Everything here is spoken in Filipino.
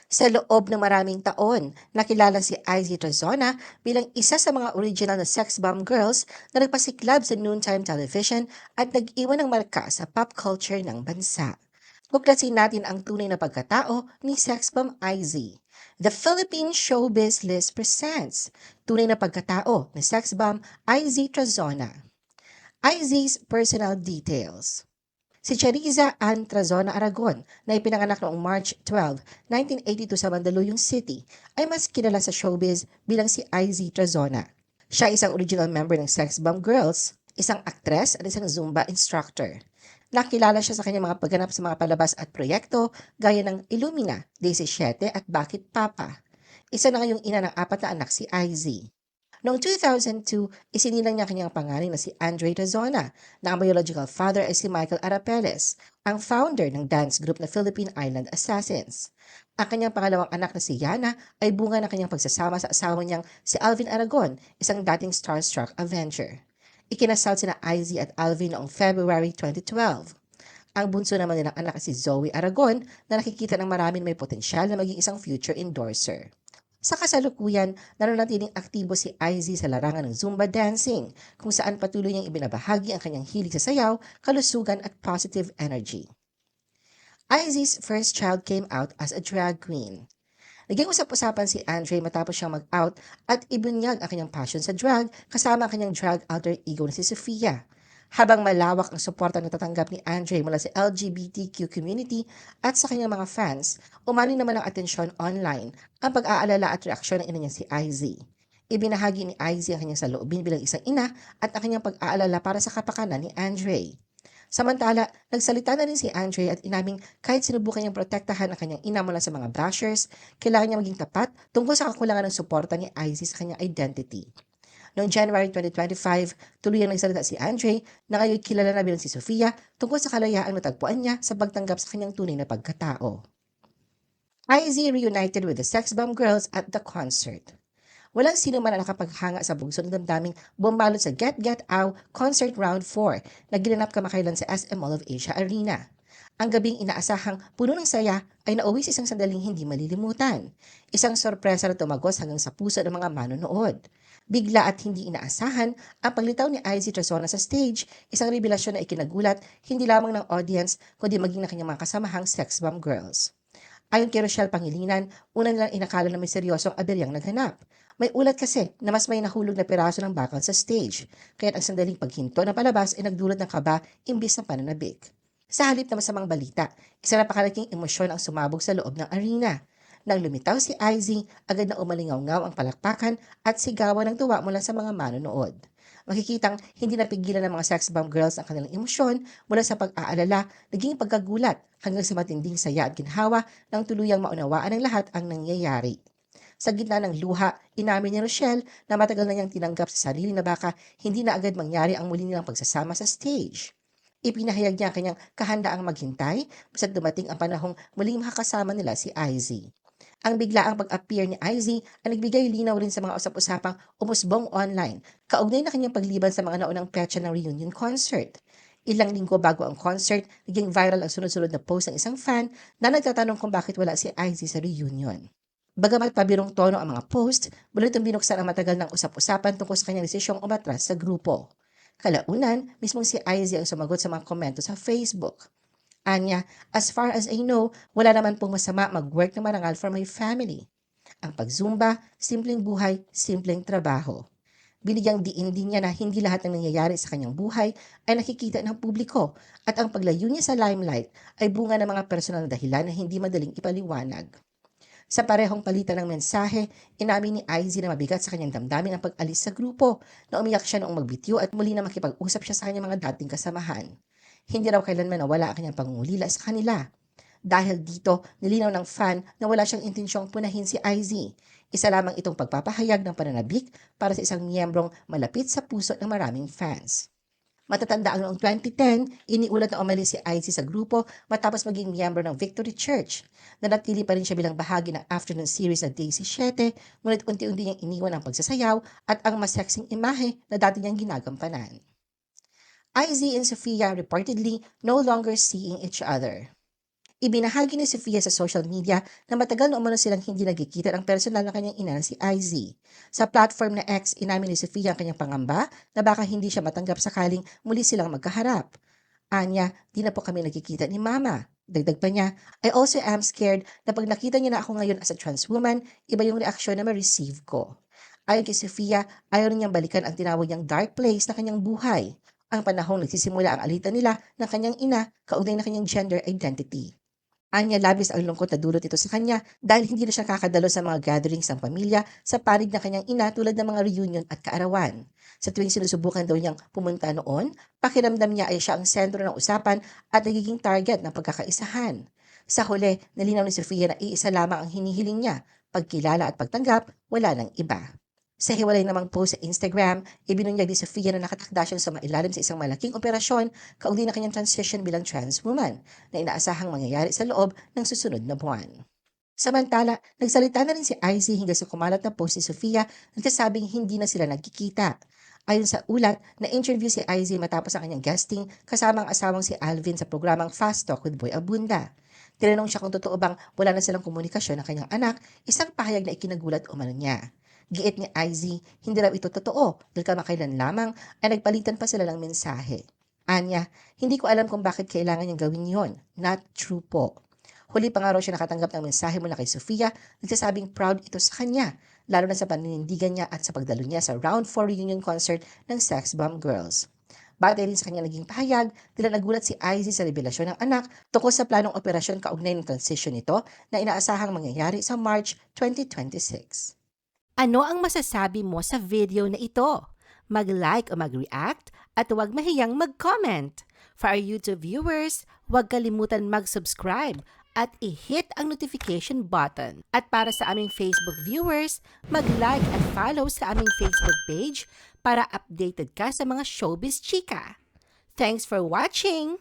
Sa loob ng maraming taon, nakilala si Izzy Trazona bilang isa sa mga original na sex bomb girls na nagpasiklab sa noontime television at nag-iwan ng marka sa pop culture ng bansa. Tuklasin natin ang tunay na pagkatao ni sex bomb Izzy. The Philippine Showbiz List presents Tunay na pagkatao ni sex bomb Izzy Trazona. Izzy's personal details. Si Chariza Ann Trazona Aragon na ipinanganak noong March 12, 1982 sa Mandaluyong City ay mas kilala sa showbiz bilang si Izzy Trazona. Siya ay isang original member ng Sex Bomb Girls, isang aktres at isang Zumba instructor. Nakilala siya sa kanyang mga pagganap sa mga palabas at proyekto gaya ng Illumina, Daisy 7 at Bakit Papa. Isa na ngayong ina ng 4 na anak si Izzy. Noong 2002, isinilang niya kanyang pangalan na si Andre Tazona na ang biological father ay si Michael Arapeles, ang founder ng dance group na Philippine Island Assassins. Ang kanyang pangalawang anak na si Yana ay bunga ng kanyang pagsasama sa asawa niyang si Alvin Aragon, isang dating starstruck Avenger. Ikinasal sina Izzy at Alvin noong February 2012. Ang bunso naman nilang anak si Zoe Aragon na nakikita ng maraming may potensyal na maging isang future endorser. Sa kasalukuyan, nananatiling aktibo si Izzy sa larangan ng Zumba dancing, kung saan patuloy niyang ibinabahagi ang kanyang hilig sa sayaw, kalusugan at positive energy. Izzy's first child came out as a drag queen. Naging usap-usapan si Andre matapos siyang mag-out at ibinyag ang kanyang passion sa drag kasama ang kanyang drag alter ego na si Sofia. Habang malawak ang suporta na natatanggap ni Andre mula sa LGBTQ community at sa kanyang mga fans, umani naman ang atensyon online ang pag-aalala at reaksyon ng ina niya si Izzy. Ibinahagi ni Izzy ang kanyang saloobin bilang isang ina at ang kanyang pag-aalala para sa kapakanan ni Andre. Samantala, nagsalita na rin si Andre at inaming kahit sinubukan niyang protektahan ang kanyang ina mula sa mga bashers, kailangan niya maging tapat tungkol sa kakulangan ng suporta ni Izzy sa kanyang identity. Noong January 2025, tuluyang nagsalita si Andre na ngayon kilala na bilang si Sofia tungkol sa kalayaang natagpuan niya sa pagtanggap sa kanyang tunay na pagkatao. Izzy reunited with the Sex Bomb Girls at the concert. Walang sino man na nakapaghanga sa bugso ng damdaming bumalot sa Get Get Out Concert Round 4 na ginanap kamakailan sa SM Mall of Asia Arena. Ang gabing inaasahang puno ng saya ay nauwi sa isang sandaling hindi malilimutan. Isang sorpresa na tumagos hanggang sa puso ng mga manonood. Bigla at hindi inaasahan ang paglitaw ni Izzy Trazona sa stage, isang revelasyon na ikinagulat hindi lamang ng audience kundi maging ng kanyang mga kasamahang sex bomb girls. Ayon kay Rochelle Pangilinan, una nilang inakala na may seryosong aberyang naghanap. May ulat kasi na mas may nahulog na piraso ng bakal sa stage, kaya't ang sandaling paghinto ng palabas ay nagdulot ng kaba imbis ng pananabik. Sa halip na masamang balita, isang napakalaking emosyon ang sumabog sa loob ng arena. Nang lumitaw si Izzy, agad na umalingaw-ngaw ang palakpakan at sigawan ng tuwa mula sa mga manonood. Makikitang hindi napigilan ng mga sex bomb girls ang kanilang emosyon mula sa pag-aalala, naging pagkagulat hanggang sa matinding saya at ginhawa nang tuluyang maunawaan ng lahat ang nangyayari. Sa gitna ng luha, inamin ni Rochelle na matagal na niyang tinanggap sa sarili na baka hindi na agad mangyari ang muli nilang pagsasama sa stage. Ipinahayag niya ang kanyang kahandaang maghintay basta't dumating ang panahong muling makakasama nila si Izzy. Ang biglaang pag-appear ni Izzy ay nagbigay linaw rin sa mga usap-usapang umusbong online, kaugnay na kanyang pagliban sa mga naunang petsa ng reunion concert. Ilang linggo bago ang concert, naging viral ang sunod-sunod na post ng isang fan na nagtatanong kung bakit wala si Izzy sa reunion. Bagamat pabirong tono ang mga post, muli itong binuksan ang matagal ng usap-usapan tungkol sa kanyang desisyong umatras sa grupo. Kalaunan, mismong si Izzy ang sumagot sa mga komento sa Facebook. Anya, as far as I know, wala naman pong masama mag-work na marangal for my family. Ang pagzumba, simpleng buhay, simpleng trabaho. Binigyang diin din niya na hindi lahat ng nangyayari sa kanyang buhay ay nakikita ng publiko at ang paglayo niya sa limelight ay bunga ng mga personal na dahilan na hindi madaling ipaliwanag. Sa parehong palitan ng mensahe, inamin ni Izzy na mabigat sa kanyang damdamin ang pag-alis sa grupo, na umiyak siya noong magbitiw at muli na makipag-usap siya sa kanyang mga dating kasamahan. Hindi raw kailanman nawala ang kanyang pangungulila sa kanila. Dahil dito, nilinaw ng fan na wala siyang intensyong punahin si Izzy. Isa lamang itong pagpapahayag ng pananabik para sa isang miyembrong malapit sa puso ng maraming fans. Matatanda ang noong 2010, iniulat na umalis si Izzy sa grupo matapos maging miyembro ng Victory Church. Nanatili pa rin siya bilang bahagi ng afternoon series na Daisy 7, ngunit unti-unti niyang iniwan ang pagsasayaw at ang mas sexing imahe na dati niyang ginagampanan. Izzy and Sofia reportedly no longer seeing each other. Ibinahagi ni Sofia sa social media na matagal na umano silang hindi nagkikita ng personal na kanyang ina na si IZ. Sa platform na X, inamin ni Sofia ang kanyang pangamba na baka hindi siya matanggap sakaling muli silang magkaharap. Anya, di na po kami nagkikita ni Mama. Dagdag pa niya, I also am scared na pag nakita niya na ako ngayon as a trans woman, iba yung reaksyon na ma-receive ko. Ayon kay Sofia, ayaw niyang balikan ang tinawag niyang dark place na kanyang buhay. Ang panahong nagsisimula ang alitan nila ng kanyang ina kaugnay na kanyang gender identity. Anya, labis ang lungkot na dulot ito sa kanya dahil hindi na siya kakadalo sa mga gatherings ng pamilya sa panig ng kanyang ina tulad ng mga reunion at kaarawan. Sa tuwing sinusubukan daw niyang pumunta noon, pakiramdam niya ay siya ang sentro ng usapan at nagiging target ng pagkakaisahan. Sa huli, nalinaw ni Sofia na iisa lamang ang hinihiling niya, pagkilala at pagtanggap, wala ng iba. Sa hiwalay namang post sa Instagram, ibinunyag ni Sofia na nakatakda siyang sumailalim sa isang malaking operasyon kaugnay na kanyang transition bilang trans woman na inaasahang mangyayari sa loob ng susunod na buwan. Samantala, nagsalita na rin si IZ hingga sa kumalat na post ni Sofia nagsasabing hindi na sila nagkikita. Ayon sa ulat, na-interview si IZ matapos ang kanyang guesting kasama ang asawang si Alvin sa programang Fast Talk with Boy Abunda. Tinanong siya kung totoo bang wala na silang komunikasyon ng kanyang anak, isang pahayag na ikinagulat umano niya. Giit ni IZ, hindi raw ito totoo dahil kamakailan lamang ay nagpalitan pa sila ng mensahe. Anya, hindi ko alam kung bakit kailangan niyang gawin yon. Not true po. Huli pa nga raw siya nakatanggap ng mensahe mula kay Sofia, nagsasabing proud ito sa kanya, lalo na sa paninindigan niya at sa pagdalo niya sa Round 4 reunion concert ng Sex Bomb Girls. Batay rin sa kanyang naging pahayag, tila nagulat si IZ sa revelasyon ng anak tungkol sa planong operasyon kaugnay ng transition nito na inaasahang mangyayari sa March 2026. Ano ang masasabi mo sa video na ito? Mag-like o mag-react at huwag mahiyang mag-comment. For our YouTube viewers, huwag kalimutan mag-subscribe at i-hit ang notification button. At para sa aming Facebook viewers, mag-like at follow sa aming Facebook page para updated ka sa mga showbiz chika. Thanks for watching!